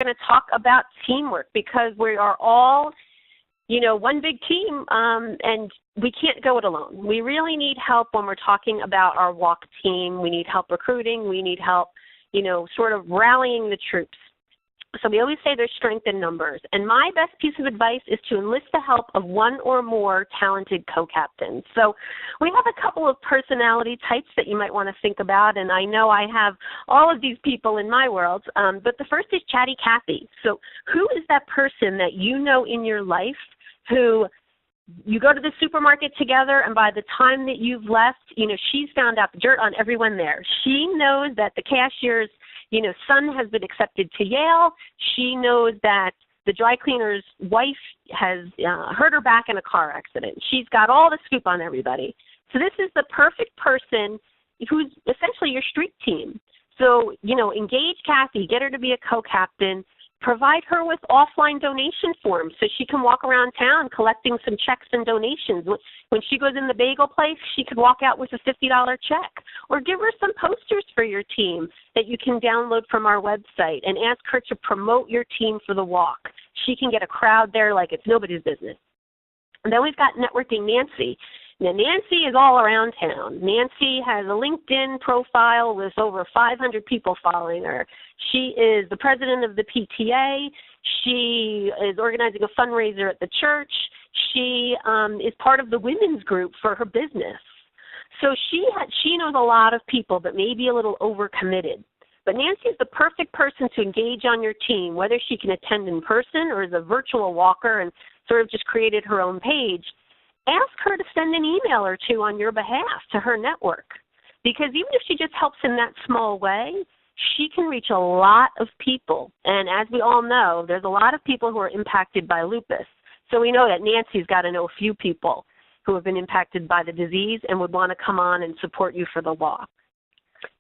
going to talk about teamwork because we are all, one big team, and we can't go it alone. We really need help when we're talking about our walk team. We need help recruiting. We need help, sort of rallying the troops. So we always say there's strength in numbers. And my best piece of advice is to enlist the help of one or more talented co-captains. So we have a couple of personality types that you might want to think about. And I know I have all of these people in my world. But the first is Chatty Cathy. So who is that person that you know in your life who you go to the supermarket together, and by the time that you've left, she's found out the dirt on everyone there. She knows that the cashier's son has been accepted to Yale. She knows that the dry cleaner's wife has hurt her back in a car accident. She's got all the scoop on everybody. So this is the perfect person who's essentially your street team. So, engage Kathy, get her to be a co-captain, provide her with offline donation forms so she can walk around town collecting some checks and donations. When she goes in the bagel place, she could walk out with a $50 check. Or give her some posters for your team that you can download from our website and ask her to promote your team for the walk. She can get a crowd there like it's nobody's business. And then we've got Networking Nancy. Now, Nancy is all around town. Nancy has a LinkedIn profile with over 500 people following her. She is the president of the PTA. She is organizing a fundraiser at the church. She is part of the women's group for her business. So she knows a lot of people, but maybe a little overcommitted. But Nancy is the perfect person to engage on your team, whether she can attend in person or is a virtual walker and sort of just created her own page. Ask her to send an email or two on your behalf to her network, because even if she just helps in that small way, she can reach a lot of people. And as we all know, there's a lot of people who are impacted by lupus. So we know that Nancy's got to know a few people who have been impacted by the disease and would want to come on and support you for the walk.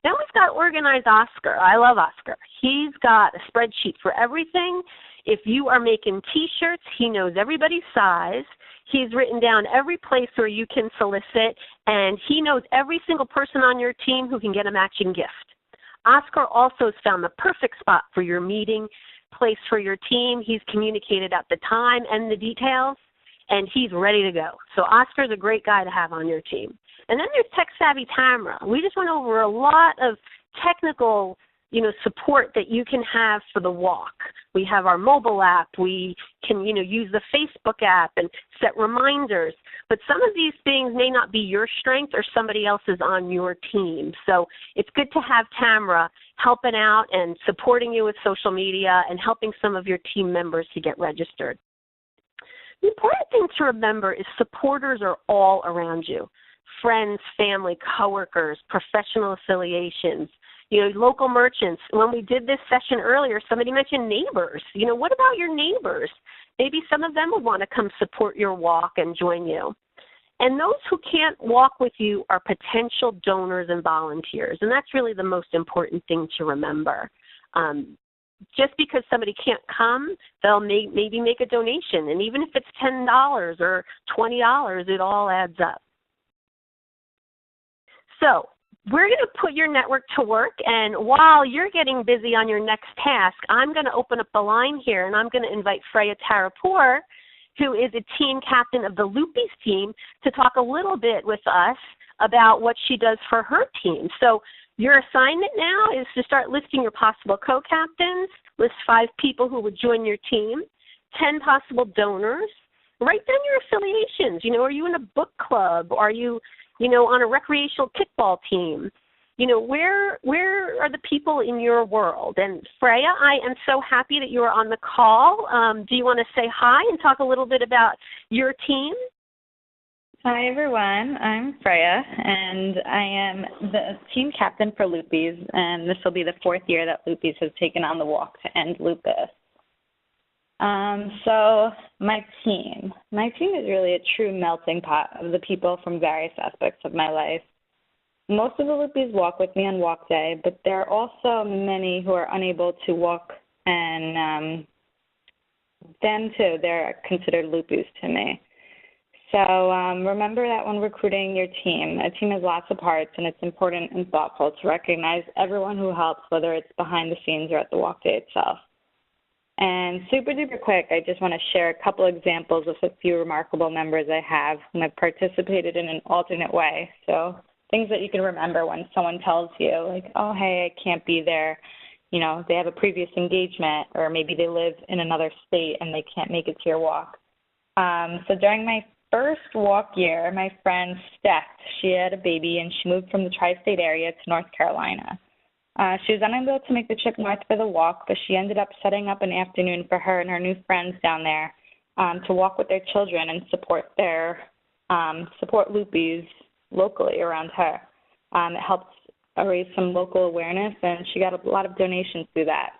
Then we've got Organize Oscar. I love Oscar. He's got a spreadsheet for everything. If you are making T-shirts, he knows everybody's size. He's written down every place where you can solicit, and he knows every single person on your team who can get a matching gift. Oscar also has found the perfect spot for your meeting place for your team. He's communicated at the time and the details, and he's ready to go. So Oscar's a great guy to have on your team. And then there's Tech Savvy Tamara. We just went over a lot of technical support that you can have for the walk. We have our mobile app. We can, use the Facebook app and set reminders. But some of these things may not be your strength or somebody else's on your team. So it's good to have Tamara helping out and supporting you with social media and helping some of your team members to get registered. The important thing to remember is supporters are all around you. Friends, family, coworkers, professional affiliations, local merchants. When we did this session earlier, somebody mentioned neighbors. What about your neighbors? Maybe some of them would want to come support your walk and join you. And those who can't walk with you are potential donors and volunteers, and that's really the most important thing to remember. Just because somebody can't come, they'll maybe make a donation, and even if it's $10 or $20, it all adds up. So we're going to put your network to work, and while you're getting busy on your next task, I'm going to open up the line here, and I'm going to invite Freya Tarapour, who is a team captain of the Lupus team, to talk a little bit with us about what she does for her team. So your assignment now is to start listing your possible co-captains, list 5 people who would join your team, 10 possible donors, write down your affiliations. Are you in a book club? Are you on a recreational kickball team? Where are the people in your world? And Freya, I am so happy that you are on the call. Do you want to say hi and talk a little bit about your team? Hi, everyone. I'm Freya, and I am the team captain for Lupus, and this will be the 4th year that Lupus has taken on the walk to end lupus. So my team is really a true melting pot of the people from various aspects of my life. Most of the Lupus walk with me on walk day, but there are also many who are unable to walk, and them too, they're considered Lupus to me. So remember that when recruiting your team, a team has lots of parts, and it's important and thoughtful to recognize everyone who helps, whether it's behind the scenes or at the walk day itself. And super duper quick, I just want to share a couple examples of a few remarkable members I have who have participated in an alternate way. So things that you can remember when someone tells you, like, oh, hey, I can't be there. You know, they have a previous engagement, or maybe they live in another state and they can't make it to your walk. So during my first walk year, my friend Steph, she had a baby and she moved from the tri-state area to North Carolina. She was unable to make the trip north for the walk, but she ended up setting up an afternoon for her and her new friends down there to walk with their children and support Lupus locally around her. It helped raise some local awareness, and she got a lot of donations through that.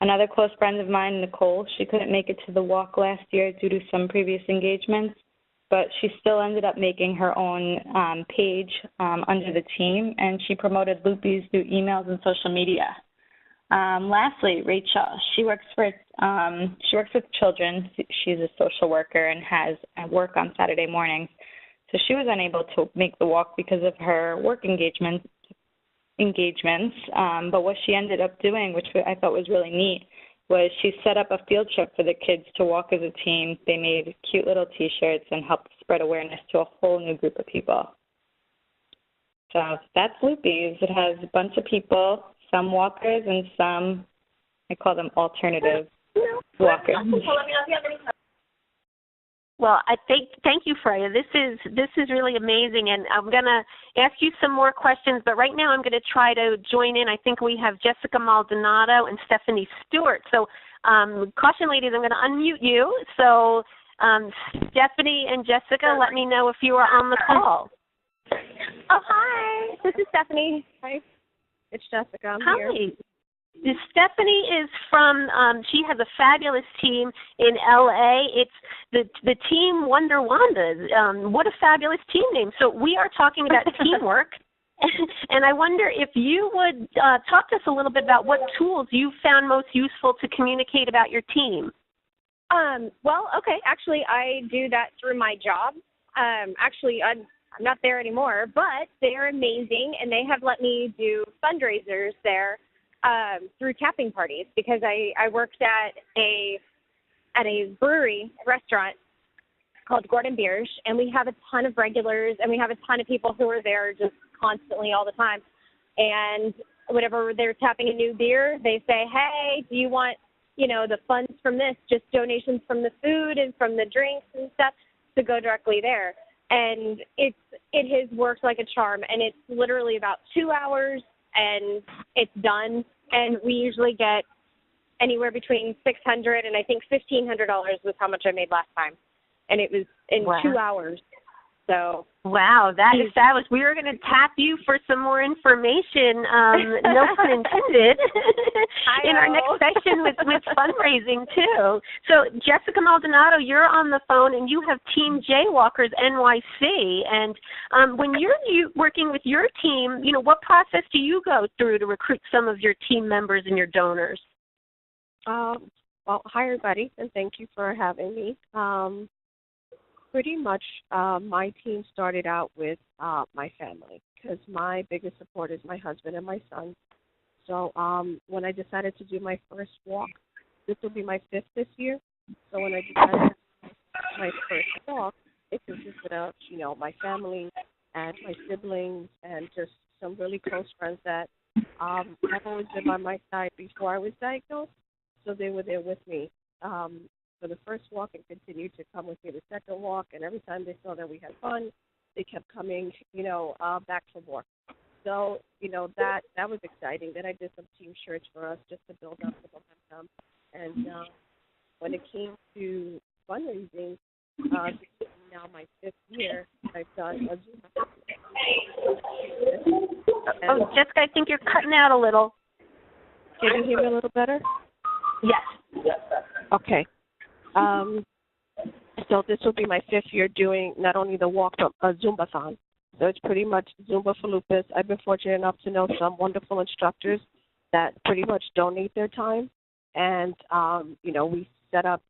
Another close friend of mine, Nicole, she couldn't make it to the walk last year due to some previous engagements, but she still ended up making her own page under the team, and she promoted Lupus through emails and social media. Lastly, Rachel, she works with children. She's a social worker and has work on Saturday mornings, so she was unable to make the walk because of her work engagements. But what she ended up doing, which I thought was really neat, was she set up a field trip for the kids to walk as a team. They made cute little T-shirts and helped spread awareness to a whole new group of people. So that's Lupus. It has a bunch of people, some walkers and some, I call them alternative walkers. Well, I thank you, Freya. This is really amazing, and I'm going to ask you some more questions, but right now I'm going to try to join in. I think we have Jessica Maldonado and Stephanie Stewart. So, caution, ladies, I'm going to unmute you. So, Stephanie and Jessica, let me know if you are on the call. Oh, hi. This is Stephanie. Hi. It's Jessica. I'm here. Stephanie is from, she has a fabulous team in L.A. It's the team Wonder Wandas. What a fabulous team name. So we are talking about teamwork, and I wonder if you would talk to us a little bit about what tools you found most useful to communicate about your team. Well, okay. Actually, I do that through my job. Actually, I'm not there anymore, but they're amazing, and they have let me do fundraisers there. Through tapping parties, because I worked at a brewery restaurant called Gordon Biersch, and we have a ton of regulars, and we have a ton of people who are there just constantly all the time. And whenever they're tapping a new beer, they say, hey, do you want, the funds from this, just donations from the food and from the drinks and stuff to go directly there. And it has worked like a charm, and it's literally about 2 hours, and it's done. And we usually get anywhere between $600 and I think $1,500 was how much I made last time, and it was in 2 hours. So wow, that is fabulous. We are going to tap you for some more information, no pun intended, in our next session with fundraising too. So Jessica Maldonado, you're on the phone, and you have Team Jaywalkers NYC. And when you're working with your team, what process do you go through to recruit some of your team members and your donors? Well, hi everybody, and thank you for having me. Pretty much my team started out with my family, because my biggest support is my husband and my son. So when I decided to do my first walk, this will be my 5th this year. So when I decided to do my first walk, it consisted of, my family and my siblings and just some really close friends that have always been by my side before I was diagnosed. So they were there with me for the first walk and continued to come with me the second walk. And every time they saw that we had fun, they kept coming, back for more. So, that was exciting. Then I did some team shirts for us just to build up the momentum. And when it came to fundraising, this is now my 5th year, I've done a Zoom. Oh, Jessica, I think you're cutting out a little. Can you hear me a little better? Yes. Okay. So this will be my 5th year doing not only the walk, but a Zumbathon. So it's pretty much Zumba for Lupus. I've been fortunate enough to know some wonderful instructors that pretty much donate their time. And, we set up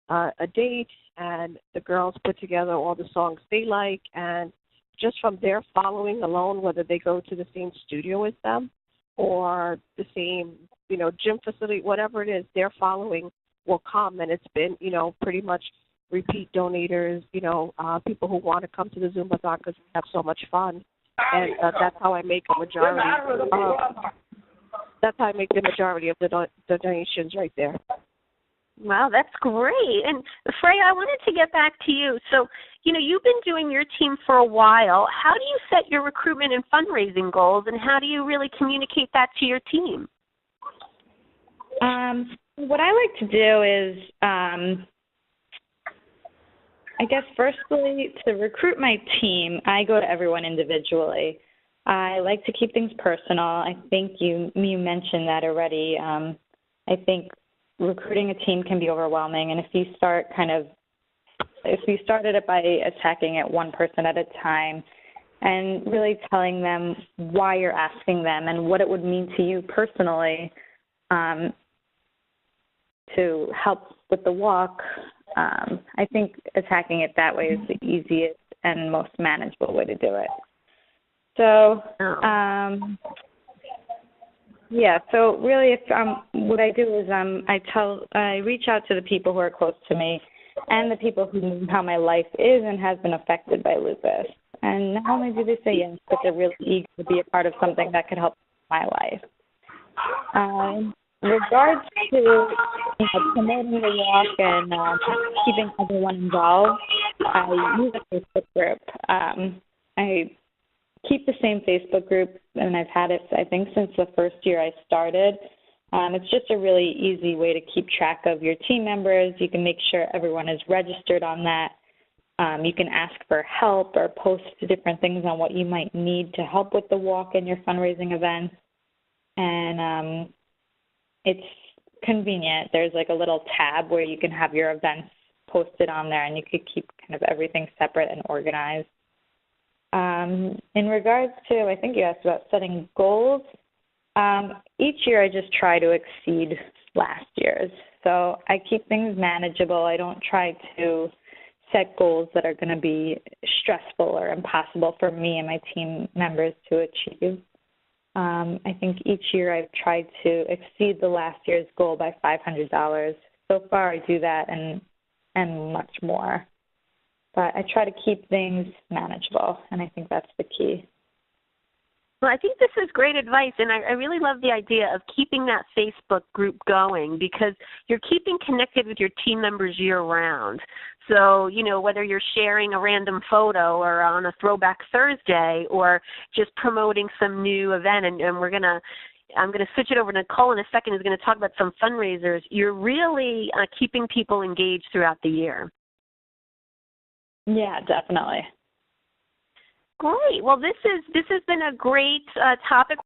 a date, and the girls put together all the songs they like. And just from their following alone, whether they go to the same studio as them or the same, gym facility, whatever it is, their following will come, and it's been, pretty much repeat donators, people who want to come to the Zumbathon because we have so much fun, and that's how I make a majority. That's how I make the majority of the donations right there. Wow, that's great. And Freya, I wanted to get back to you. So, you've been doing your team for a while. How do you set your recruitment and fundraising goals, and how do you really communicate that to your team? What I like to do is, I guess, firstly, to recruit my team, I go to everyone individually. I like to keep things personal. I think you mentioned that already. I think recruiting a team can be overwhelming, and if you started it by attacking it one person at a time and really telling them why you're asking them and what it would mean to you personally to help with the walk, I think attacking it that way is the easiest and most manageable way to do it. So, so really, what I do is I reach out to the people who are close to me and the people who know how my life is and has been affected by lupus. And not only do they say yes, but they're really eager to be a part of something that could help my life. In regards to promoting the walk and keeping everyone involved, I use a Facebook group. I keep the same Facebook group, and I've had it, I think, since the first year I started. It's just a really easy way to keep track of your team members. You can make sure everyone is registered on that. You can ask for help or post different things on what you might need to help with the walk and your fundraising events. And it's convenient. There's like a little tab where you can have your events posted on there, and you could keep kind of everything separate and organized. In regards to, I think you asked about setting goals, each year I just try to exceed last year's. So I keep things manageable. I don't try to set goals that are going to be stressful or impossible for me and my team members to achieve. I think each year I've tried to exceed the last year's goal by $500. So far I do that and much more. But I try to keep things manageable, and I think that's the key. Well, I think this is great advice, and I really love the idea of keeping that Facebook group going because you're keeping connected with your team members year-round. So, whether you're sharing a random photo or on a Throwback Thursday or just promoting some new event, and I'm going to switch it over to Nicole in a second, who's going to talk about some fundraisers. You're really keeping people engaged throughout the year. Yeah, definitely. Great. Well, this has been a great topic.